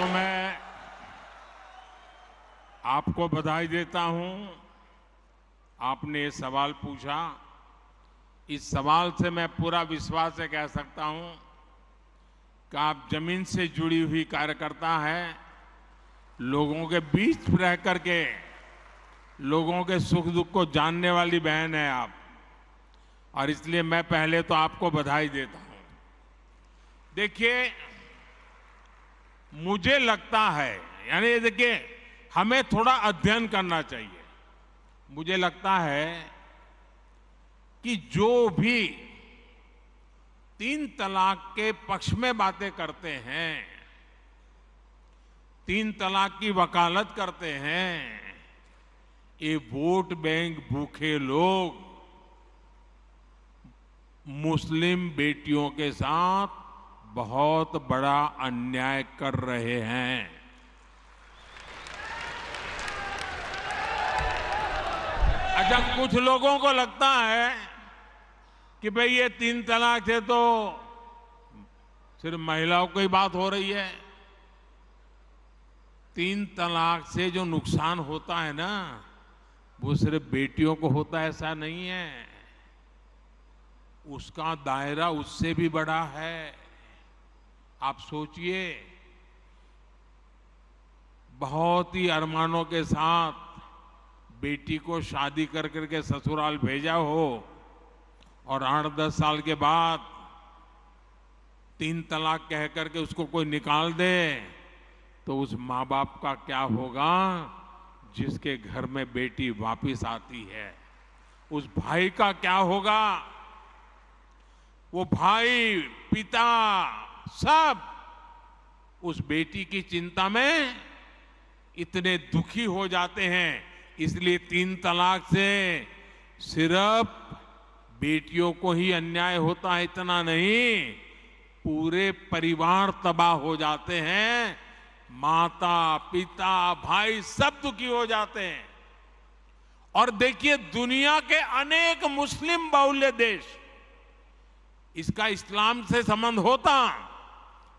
मैं आपको बधाई देता हूं। आपने ये सवाल पूछा। इस सवाल से मैं पूरा विश्वास से कह सकता हूं कि आप जमीन से जुड़ी हुई कार्यकर्ता हैं, लोगों के बीच रह करके लोगों के सुख दुख को जानने वाली बहन है आप, और इसलिए मैं पहले तो आपको बधाई देता हूं। देखिए, मुझे लगता है, यानी देखिए, हमें थोड़ा अध्ययन करना चाहिए। मुझे लगता है कि जो भी 3 तलाक के पक्ष में बातें करते हैं, 3 तलाक की वकालत करते हैं, ये वोट बैंक भूखे लोग मुस्लिम बेटियों के साथ बहुत बड़ा अन्याय कर रहे हैं। अच्छा, कुछ लोगों को लगता है कि भाई ये 3 तलाक से तो सिर्फ महिलाओं की बात हो रही है। 3 तलाक से जो नुकसान होता है ना, वो सिर्फ बेटियों को होता है ऐसा नहीं है, उसका दायरा उससे भी बड़ा है। आप सोचिए, बहुत ही अरमानों के साथ बेटी को शादी कर करके ससुराल भेजा हो और 8-10 साल के बाद 3 तलाक कह करके उसको कोई निकाल दे, तो उस माँ बाप का क्या होगा जिसके घर में बेटी वापिस आती है? उस भाई का क्या होगा? वो भाई, पिता, सब उस बेटी की चिंता में इतने दुखी हो जाते हैं। इसलिए 3 तलाक से सिर्फ बेटियों को ही अन्याय होता है इतना नहीं, पूरे परिवार तबाह हो जाते हैं। माता, पिता, भाई सब दुखी हो जाते हैं। और देखिए, दुनिया के अनेक मुस्लिम बहुल्य देश, इसका इस्लाम से संबंध होता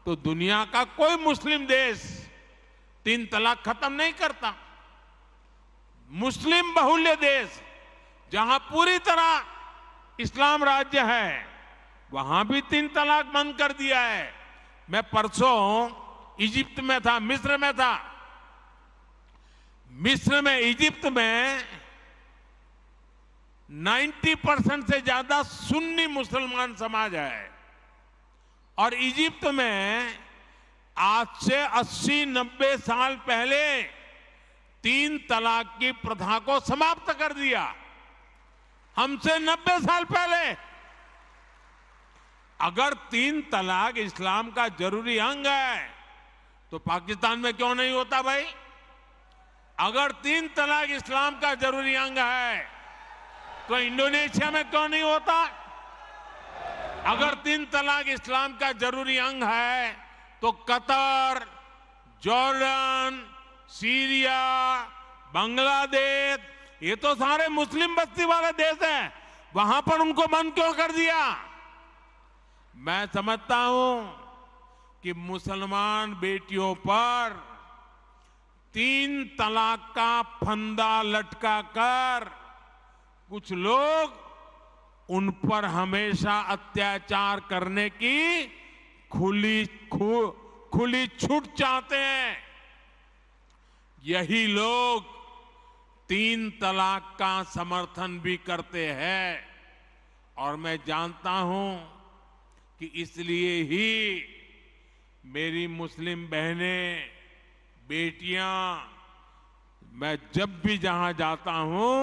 तो दुनिया का कोई मुस्लिम देश 3 तलाक खत्म नहीं करता। मुस्लिम बहुल्य देश जहां पूरी तरह इस्लाम राज्य है, वहां भी 3 तलाक बंद कर दिया है। मैं परसों इजिप्ट में था, मिस्र में था। मिस्र में, इजिप्ट में 90% से ज्यादा सुन्नी मुसलमान समाज है, और इजिप्ट में आज से 80-90 साल पहले 3 तलाक की प्रथा को समाप्त कर दिया। हमसे 90 साल पहले। अगर 3 तलाक इस्लाम का जरूरी अंग है तो पाकिस्तान में क्यों नहीं होता भाई? अगर 3 तलाक इस्लाम का जरूरी अंग है तो इंडोनेशिया में क्यों नहीं होता? अगर 3 तलाक इस्लाम का जरूरी अंग है तो कतर, जॉर्डन, सीरिया, बांग्लादेश, ये तो सारे मुस्लिम बस्ती वाले देश हैं, वहां पर उनको बंद क्यों कर दिया? मैं समझता हूं कि मुसलमान बेटियों पर 3 तलाक का फंदा लटका कर कुछ लोग उन पर हमेशा अत्याचार करने की खुली छूट चाहते हैं। यही लोग 3 तलाक का समर्थन भी करते हैं, और मैं जानता हूं कि इसलिए ही मेरी मुस्लिम बहनें, बेटियां, मैं जब भी जहां जाता हूं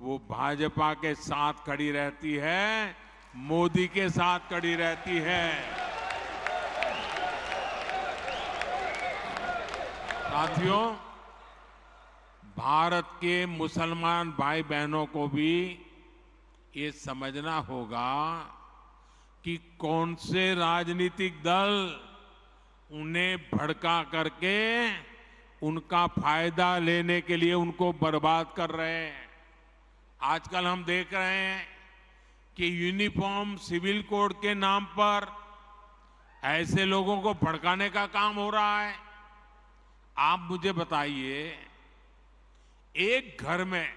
वो भाजपा के साथ खड़ी रहती है, मोदी के साथ खड़ी रहती है। साथियों, भारत के मुसलमान भाई बहनों को भी ये समझना होगा कि कौन से राजनीतिक दल उन्हें भड़का करके उनका फायदा लेने के लिए उनको बर्बाद कर रहे हैं। आजकल हम देख रहे हैं कि यूनिफॉर्म सिविल कोड के नाम पर ऐसे लोगों को भड़काने का काम हो रहा है। आप मुझे बताइए, एक घर में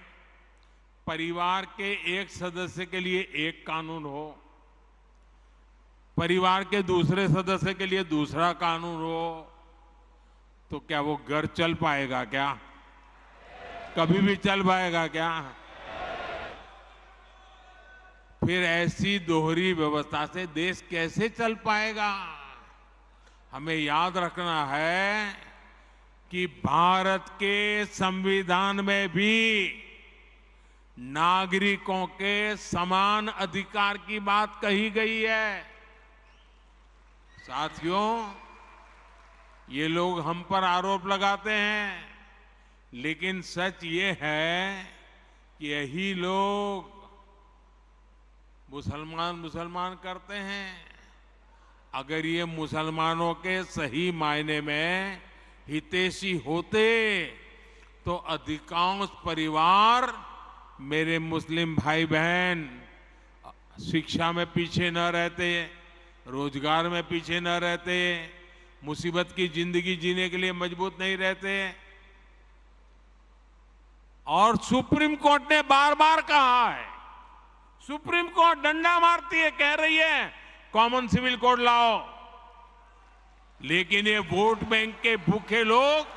परिवार के एक सदस्य के लिए एक कानून हो, परिवार के दूसरे सदस्य के लिए दूसरा कानून हो, तो क्या वो घर चल पाएगा क्या? कभी भी चल पाएगा क्या? फिर ऐसी दोहरी व्यवस्था से देश कैसे चल पाएगा? हमें याद रखना है कि भारत के संविधान में भी नागरिकों के समान अधिकार की बात कही गई है। साथियों, ये लोग हम पर आरोप लगाते हैं, लेकिन सच ये है कि यही लोग मुसलमान करते हैं। अगर ये मुसलमानों के सही मायने में हितैषी होते तो अधिकांश परिवार, मेरे मुस्लिम भाई बहन, शिक्षा में पीछे न रहते, रोजगार में पीछे न रहते, मुसीबत की जिंदगी जीने के लिए मजबूत नहीं रहते। और सुप्रीम कोर्ट ने बार बार कहा है, सुप्रीम कोर्ट डंडा मारती है, कह रही है कॉमन सिविल कोड लाओ, लेकिन ये वोट बैंक के भूखे लोग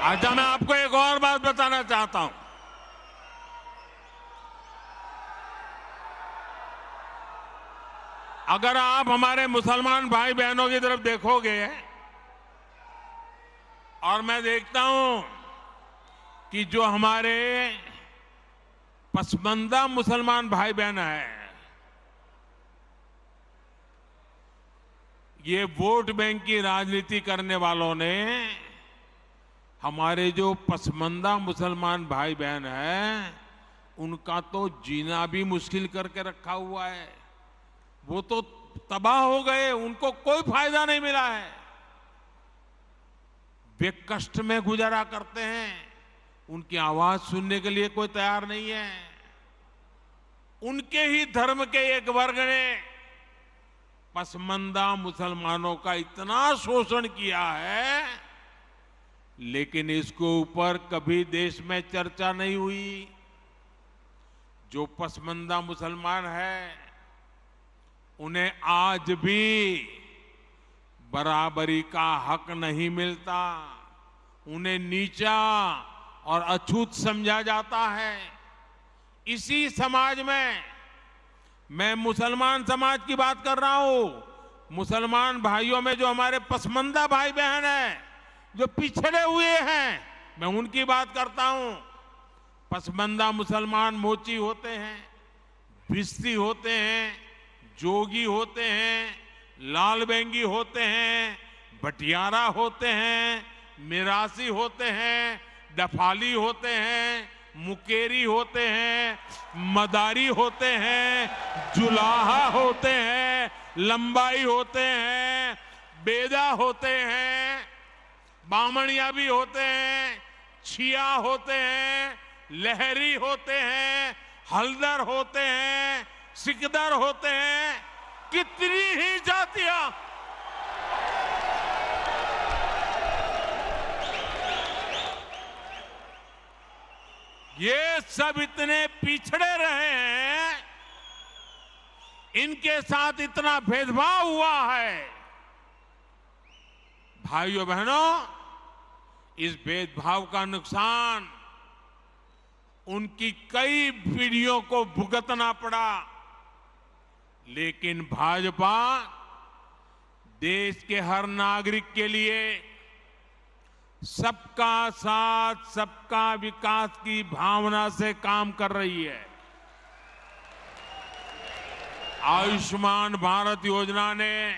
अच्छा, मैं आपको एक और बात बताना चाहता हूं। अगर आप हमारे मुसलमान भाई बहनों की तरफ देखोगे, और मैं देखता हूं कि जो हमारे पसमानदा मुसलमान भाई बहन हैं, ये वोट बैंक की राजनीति करने वालों ने हमारे जो पसमानदा मुसलमान भाई बहन हैं, उनका तो जीना भी मुश्किल करके रखा हुआ है। वो तो तबाह हो गए, उनको कोई फायदा नहीं मिला है। वे कष्ट में गुजारा करते हैं, उनकी आवाज सुनने के लिए कोई तैयार नहीं है। उनके ही धर्म के एक वर्ग ने पसमानदा मुसलमानों का इतना शोषण किया है, लेकिन इसके ऊपर कभी देश में चर्चा नहीं हुई। जो पसमानदा मुसलमान है, उन्हें आज भी बराबरी का हक नहीं मिलता, उन्हें नीचा और अछूत समझा जाता है। इसी समाज में, मैं मुसलमान समाज की बात कर रहा हूं, मुसलमान भाइयों में जो हमारे पसमानदा भाई बहन हैं, जो पिछड़े हुए हैं, मैं उनकी बात करता हूं। पसमानदा मुसलमान मोची होते हैं, भिस्ती होते हैं, जोगी होते हैं, लाल बेंगी होते हैं, भटियारा होते हैं, मिरासी होते हैं, डफाली होते हैं, मुकेरी होते हैं, मदारी होते हैं, जुलाहा होते हैं, लंबाई होते हैं, बेदा होते हैं, बामणिया भी होते हैं, छिया होते हैं, लहरी होते हैं, हल्दर होते हैं, सिकदर होते हैं, कितनी ही जातियां। ये सब इतने पिछड़े रहे हैं, इनके साथ इतना भेदभाव हुआ है। भाइयों बहनों, इस भेदभाव का नुकसान उनकी कई पीढ़ियों को भुगतना पड़ा, लेकिन भाजपा देश के हर नागरिक के लिए सबका साथ, सबका विकास की भावना से काम कर रही है। आयुष्मान भारत योजना ने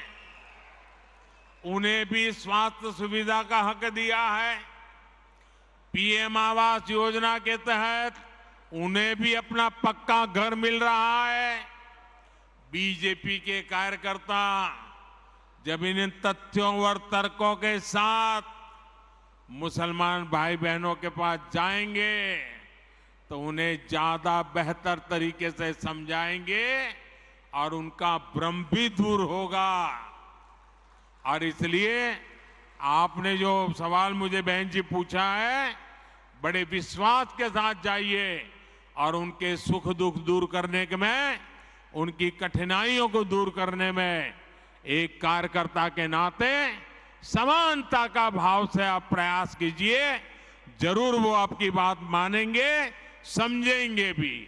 उन्हें भी स्वास्थ्य सुविधा का हक दिया है। पीएम आवास योजना के तहत उन्हें भी अपना पक्का घर मिल रहा है। बीजेपी के कार्यकर्ता जब इन तथ्यों और तर्कों के साथ मुसलमान भाई बहनों के पास जाएंगे तो उन्हें ज्यादा बेहतर तरीके से समझाएंगे और उनका भ्रम भी दूर होगा। और इसलिए आपने जो सवाल मुझे बहन जी पूछा है, बड़े विश्वास के साथ जाइए और उनके सुख दुख दूर करने में, उनकी कठिनाइयों को दूर करने में एक कार्यकर्ता के नाते समानता का भाव से आप प्रयास कीजिए। जरूर वो आपकी बात मानेंगे, समझेंगे भी।